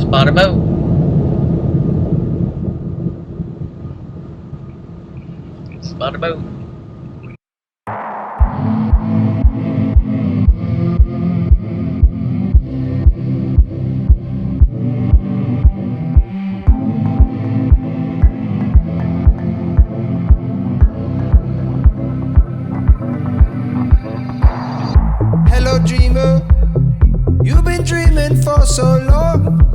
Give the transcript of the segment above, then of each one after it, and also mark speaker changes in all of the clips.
Speaker 1: Spot a boat. Spot a boat.
Speaker 2: Hello dreamer, you've been dreaming for so long.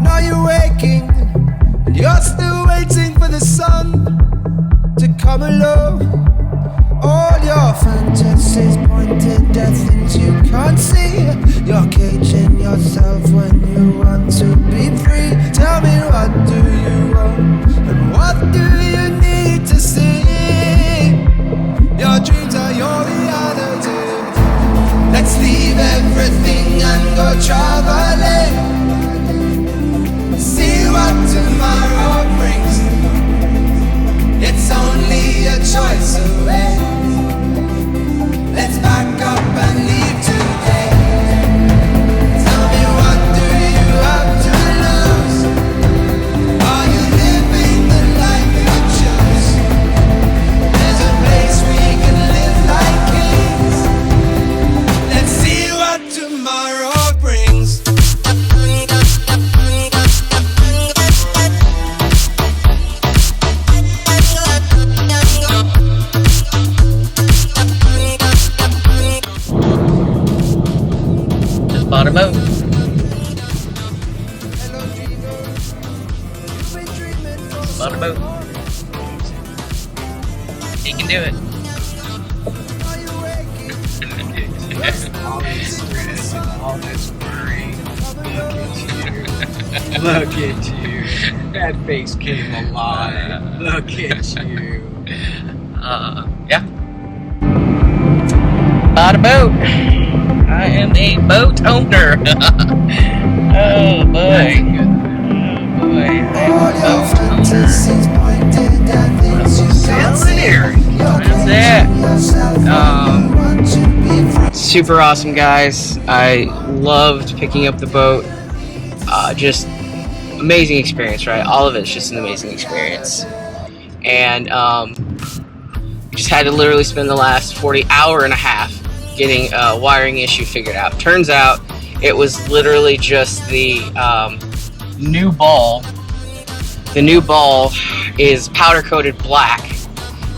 Speaker 2: Now you're waking and you're still waiting for the sun to come along. All your fantasies pointed at things you can't see. You're caging yourself when you want to be free. Tell me, what do you want and what do you need to see? Your dreams are your reality. Let's leave everything and go traveling. See what tomorrow brings. It's only a choice away. Let's back up and leave today. Tell me, what do you have to lose? Are you living the life you choose? There's a place we can live like kings. Let's see what tomorrow brings.
Speaker 1: Spot a boat. Spot a boat. He can do it.
Speaker 3: All this stress and all this worry. Look at you. That face came alive. Look at you.
Speaker 1: Yeah. Spot a boat. I am a boat owner. Oh boy. Oh boy. I'm a boat owner. Sailor. That's it. Super awesome, guys. I loved picking up the boat. Just amazing experience, right? All of it's just an amazing experience. And just had to literally spend the last 40 hour and a half getting a wiring issue figured out. Turns out it was literally just the new ball. The new ball is powder coated black,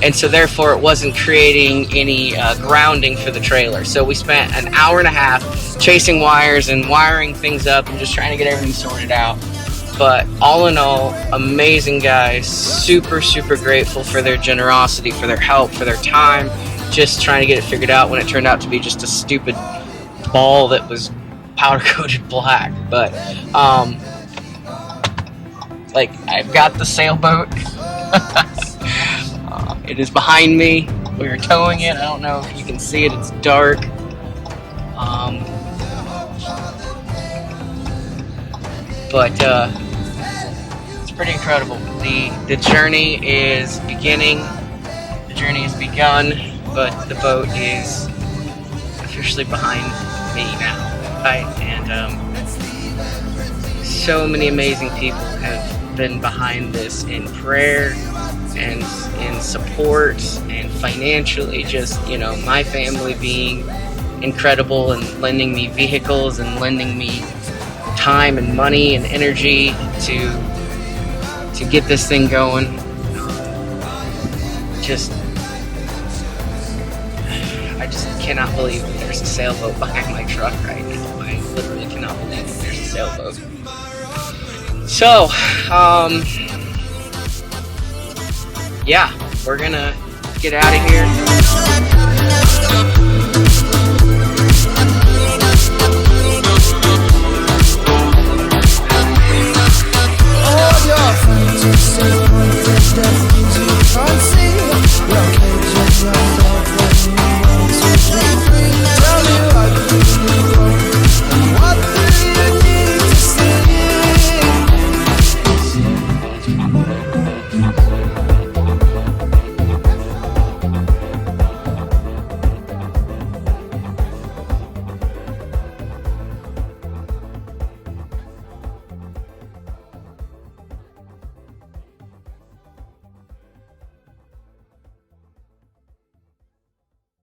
Speaker 1: and so therefore it wasn't creating any grounding for the trailer. So we spent an hour and a half chasing wires and wiring things up and just trying to get everything sorted out. But all in all, amazing guys. Super, super grateful for their generosity, for their help, for their time. Just trying to get it figured out when it turned out to be just a stupid ball that was powder coated black. But like, I've got the sailboat. It is behind me. We are towing it. I don't know if you can see it. It's dark. But it's pretty incredible. The journey is beginning. The journey has begun. But the boat is officially behind me now, right? And so many amazing people have been behind this in prayer and in support and financially. Just, you know, my family being incredible and lending me vehicles and lending me time and money and energy to get this thing going. I just cannot believe that there's a sailboat behind my truck right now. I literally cannot believe that there's a sailboat. So, yeah, we're gonna get out of here.